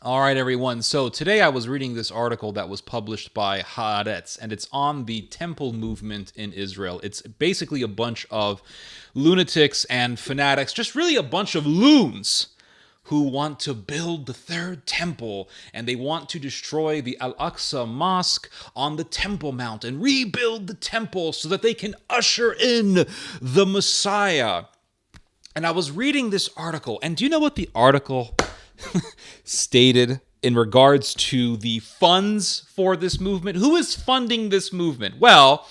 All right, everyone. So today I was reading this article that was published by Haaretz, and it's on the temple movement in Israel. It's basically a bunch of lunatics and fanatics, just really a bunch of loons who want to build the third temple, and they want to destroy the Al-Aqsa Mosque on the Temple Mount and rebuild the temple so that they can usher in the Messiah. And I was reading this article, and do you know what the article stated in regards to the funds for this movement? Who is funding this movement? Well,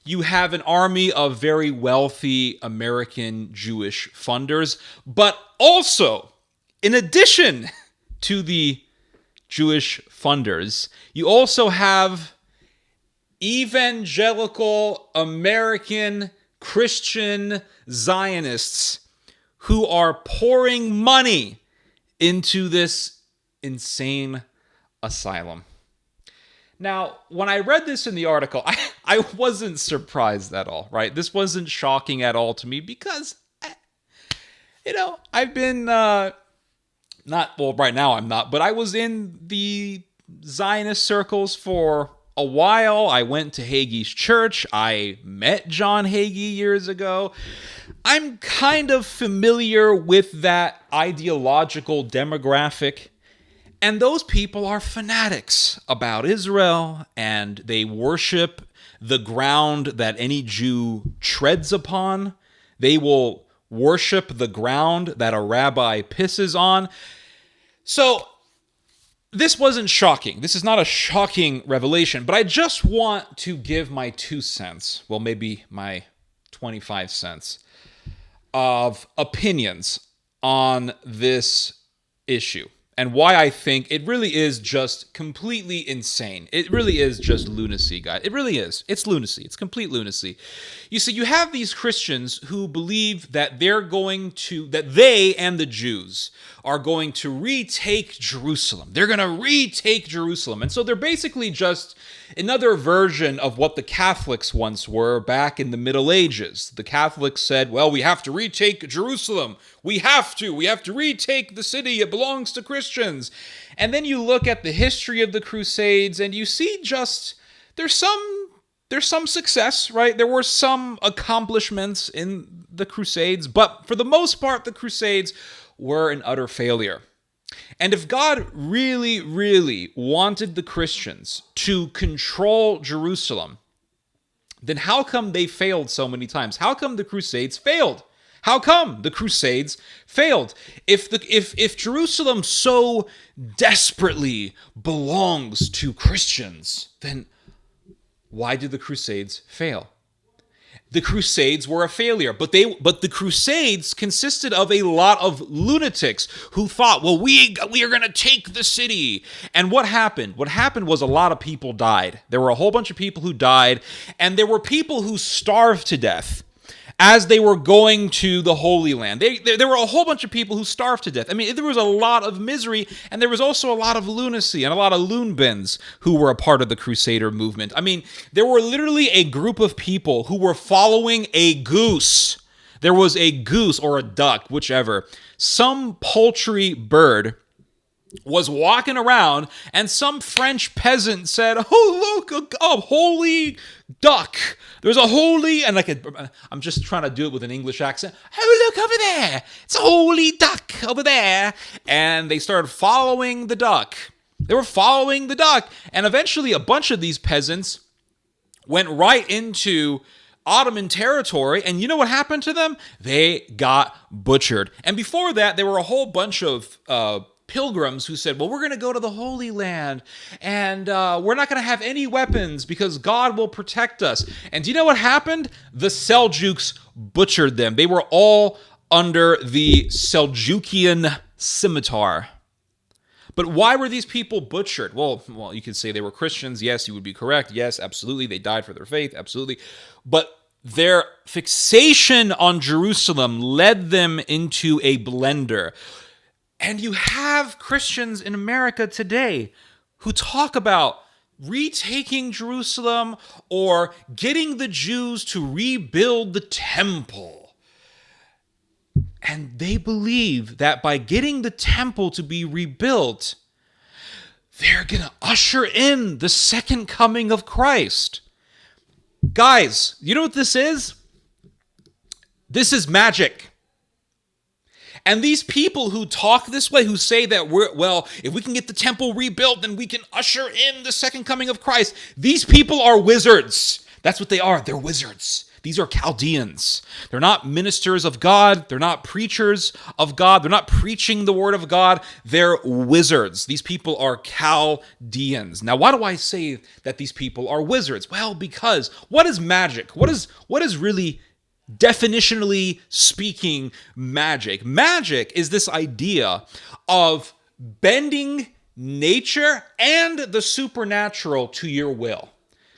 you have an army of very wealthy American Jewish funders, but also, in addition to the Jewish funders, you also have evangelical American Christian Zionists who are pouring money into this insane asylum. Now, when I read this in the article, I wasn't surprised at all, right? This wasn't shocking at all to me because, I've been, right now I'm not, but I was in the Zionist circles for a while. I went to Hagee's church. I met John Hagee years ago. I'm kind of familiar with that ideological demographic, and those people are fanatics about Israel, and they worship the ground that any Jew treads upon. They will worship the ground that a rabbi pisses on. So this wasn't shocking. This is not a shocking revelation, but I just want to give my 2 cents, well, maybe my 25 cents, of opinions on this issue and why I think it really is just completely insane. It really is just lunacy, guys. It really is. It's lunacy. It's complete lunacy. You see, you have these Christians who believe that that they and the Jews are going to retake Jerusalem. They're going to retake Jerusalem. And so they're basically just another version of what the Catholics once were back in the Middle Ages. The Catholics said, well, we have to retake Jerusalem. We have to retake the city. It belongs to Christians. And then you look at the history of the Crusades and you see just there's some success, right? There were some accomplishments in the Crusades, but for the most part, the Crusades were an utter failure. And if God really, really wanted the Christians to control Jerusalem, then how come they failed so many times? How come the Crusades failed? How come the Crusades failed? If Jerusalem so desperately belongs to Christians, then why did the Crusades fail? The Crusades were a failure, but the Crusades consisted of a lot of lunatics who thought, well, we are going to take the city. And what happened? What happened was a lot of people died. There were a whole bunch of people who died, and there were people who starved to death as they were going to the Holy Land. There were a whole bunch of people who starved to death. I mean, there was a lot of misery, and there was also a lot of lunacy and a lot of loonbins who were a part of the Crusader movement. I mean, there were literally a group of people who were following a goose. There was a goose or a duck, whichever. Some poultry bird was walking around, and some French peasant said, oh, look, a holy duck. There's a holy, and I'm just trying to do it with an English accent. Oh, look over there. It's a holy duck over there. And they started following the duck. They were following the duck. And eventually a bunch of these peasants went right into Ottoman territory, and you know what happened to them? They got butchered. And before that, there were a whole bunch of pilgrims who said, well, we're going to go to the Holy Land, and we're not going to have any weapons because God will protect us. And do you know what happened? The Seljuks butchered them. They were all under the Seljukian scimitar. But why were these people butchered? Well, you could say they were Christians. Yes, you would be correct. Yes, absolutely. They died for their faith. Absolutely. But their fixation on Jerusalem led them into a blender. And you have Christians in America today who talk about retaking Jerusalem or getting the Jews to rebuild the temple. And they believe that by getting the temple to be rebuilt, they're going to usher in the second coming of Christ. Guys, you know what this is? This is magic. And these people who talk this way, who say that if we can get the temple rebuilt, then we can usher in the second coming of Christ. These people are wizards. That's what they are. They're wizards. These are Chaldeans. They're not ministers of God. They're not preachers of God. They're not preaching the word of God. They're wizards. These people are Chaldeans. Now, why do I say that these people are wizards? Well, because what is magic? What is really, definitionally speaking, magic? Magic is this idea of bending nature and the supernatural to your will.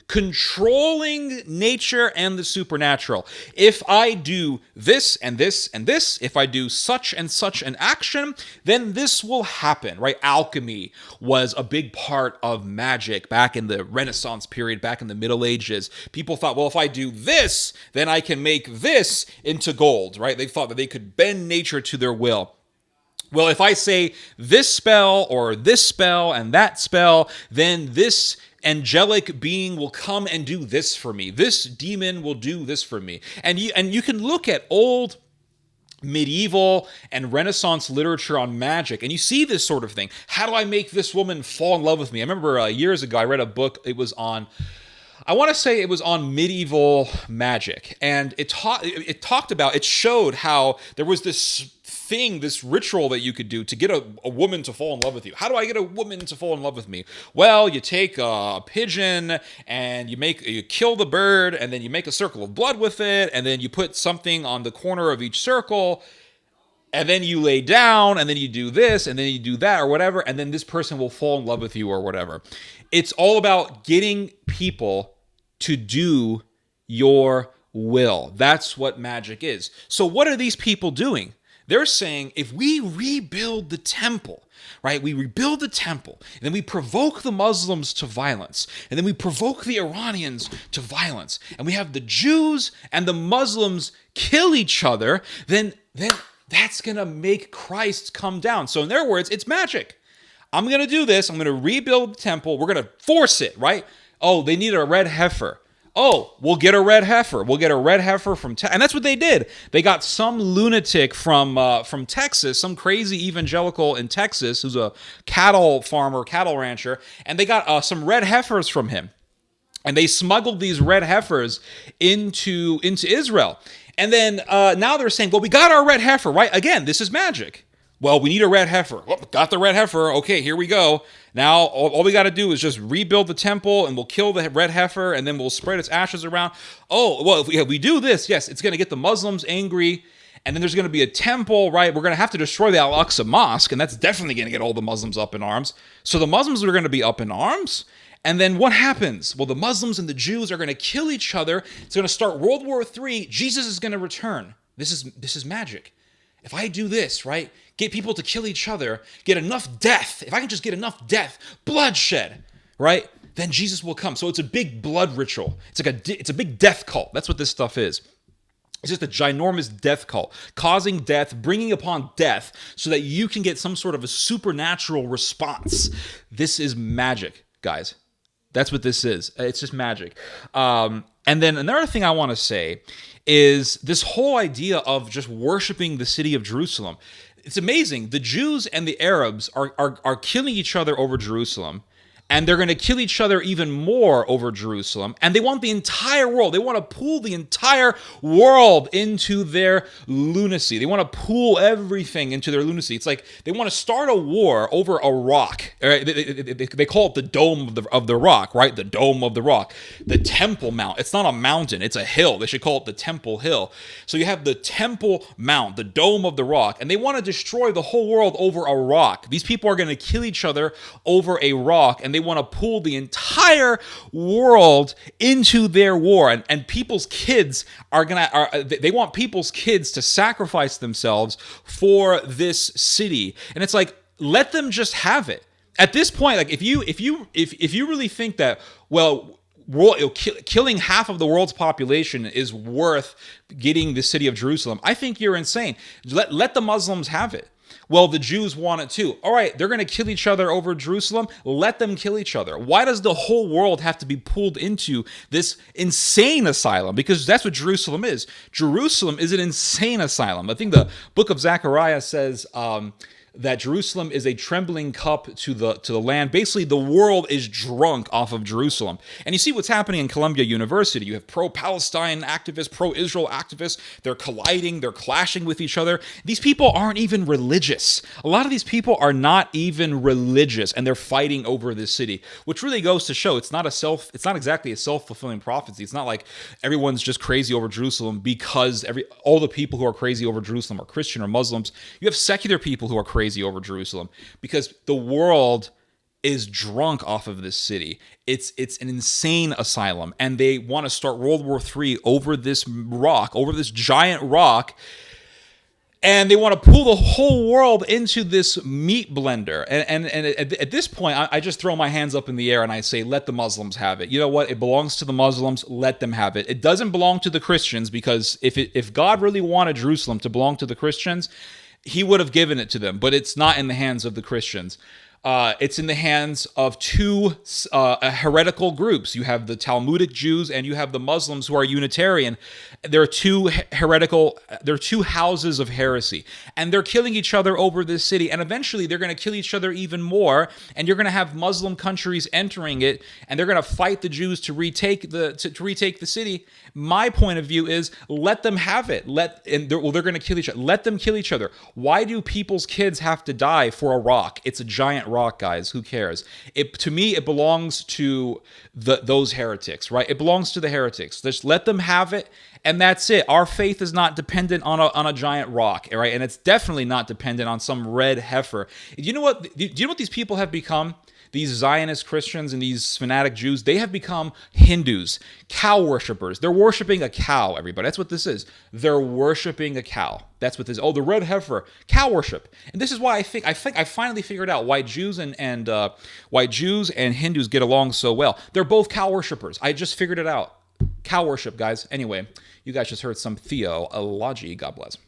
Controlling nature and the supernatural. If I do this and this and this, if I do such and such an action, then this will happen, right? Alchemy was a big part of magic back in the Renaissance period, back in the Middle Ages. People thought, well, if I do this, then I can make this into gold, right? They thought that they could bend nature to their will. Well, if I say this spell or this spell and that spell, then this angelic being will come and do this for me. This demon will do this for me. And you can look at old medieval and Renaissance literature on magic, and you see this sort of thing. How do I make this woman fall in love with me? I remember years ago I read a book. It was on medieval magic, and it showed how there was this ritual that you could do to get a woman to fall in love with you. How do I get a woman to fall in love with me? Well, you take a pigeon and you kill the bird, and then you make a circle of blood with it, and then you put something on the corner of each circle, and then you lay down, and then you do this, and then you do that, or whatever, and then this person will fall in love with you, or whatever. It's all about getting people to do your will. That's what magic is. So what are these people doing? They're saying, if we rebuild the temple, right? We rebuild the temple, and then we provoke the Muslims to violence, and then we provoke the Iranians to violence, and we have the Jews and the Muslims kill each other, then that's going to make Christ come down. So in their words, it's magic. I'm going to do this. I'm going to rebuild the temple. We're going to force it, right? Oh, they need a red heifer. Oh, we'll get a red heifer. We'll get a red heifer from Texas. And that's what they did. They got some lunatic from Texas, some crazy evangelical in Texas who's a cattle farmer, cattle rancher, and they got some red heifers from him. And they smuggled these red heifers into Israel. And then now they're saying, well, we got our red heifer, right? Again, this is magic. Well, we need a red heifer. Well, got the red heifer. Okay, here we go. Now, all we got to do is just rebuild the temple, and we'll kill the red heifer, and then we'll spread its ashes around. Oh, well, if we do this, yes, it's going to get the Muslims angry, and then there's going to be a temple, right? We're going to have to destroy the Al-Aqsa Mosque, and that's definitely going to get all the Muslims up in arms. So the Muslims are going to be up in arms, and then what happens? Well, the Muslims and the Jews are going to kill each other. It's going to start World War III. Jesus is going to return. This is magic. If I do this, right, get people to kill each other, get enough death, if I can just get enough death, bloodshed, right, then Jesus will come. So it's a big blood ritual. It's a big death cult. That's what this stuff is. It's just a ginormous death cult, causing death, bringing upon death, so that you can get some sort of a supernatural response. This is magic, guys. That's what this is. It's just magic. And then another thing I want to say is this whole idea of just worshiping the city of Jerusalem. It's amazing. The Jews and the Arabs are killing each other over Jerusalem, and they're going to kill each other even more over Jerusalem. And they want the entire world. They want to pull the entire world into their lunacy. They want to pull everything into their lunacy. It's like they want to start a war over a rock. Right? They call it the Dome of the Rock, right? The Dome of the Rock. The Temple Mount. It's not a mountain. It's a hill. They should call it the Temple Hill. So you have the Temple Mount, the Dome of the Rock, and they want to destroy the whole world over a rock. These people are going to kill each other over a rock, and they want to pull the entire world into their war, and people's kids they want people's kids to sacrifice themselves for this city. And it's like, let them just have it. At this point, like if you really think that, well, killing half of the world's population is worth getting the city of Jerusalem, I think you're insane. Let the Muslims have it. Well, the Jews want it too. All right, they're going to kill each other over Jerusalem. Let them kill each other. Why does the whole world have to be pulled into this insane asylum? Because that's what Jerusalem is. Jerusalem is an insane asylum. I think the book of Zechariah says that Jerusalem is a trembling cup to the land. Basically, the world is drunk off of Jerusalem. And you see what's happening in Columbia University. You have pro-Palestine activists, pro-Israel activists. They're colliding. They're clashing with each other. These people aren't even religious. A lot of these people are not even religious, and they're fighting over this city, which really goes to show it's not exactly a self-fulfilling prophecy. It's not like everyone's just crazy over Jerusalem because all the people who are crazy over Jerusalem are Christian or Muslims. You have secular people who are crazy over Jerusalem because the world is drunk off of this city. It's an insane asylum, and they want to start World War III over this rock, over this giant rock, and they want to pull the whole world into this meat blender. And at this point, I just throw my hands up in the air and I say, let the Muslims have it. You know what? It belongs to the Muslims. Let them have it. It doesn't belong to the Christians, because if God really wanted Jerusalem to belong to the Christians, he would have given it to them, but it's not in the hands of the Christians. It's in the hands of two heretical groups. You have the Talmudic Jews and you have the Muslims who are Unitarian. There are two houses of heresy, and they're killing each other over this city, and eventually they're going to kill each other even more, and you're going to have Muslim countries entering it, and they're going to fight the Jews to retake the city. My point of view is, let them have it. They're going to kill each other. Let them kill each other. Why do people's kids have to die for a rock? It's a giant rock, guys. Who cares? To me, it belongs to those heretics, right? It belongs to the heretics. Just let them have it, and that's it. Our faith is not dependent on a giant rock, right? And it's definitely not dependent on some red heifer. Do you know what these people have become? These Zionist Christians and these fanatic Jews, they have become Hindus, cow worshippers. They're worshiping a cow, everybody. That's what this is. They're worshiping a cow. That's what this is. Oh, the red heifer, cow worship. And this is why I think I finally figured out why Jews and Hindus get along so well. They're both cow worshippers. I just figured it out. Cow worship, guys. Anyway, you guys just heard some theology. God bless.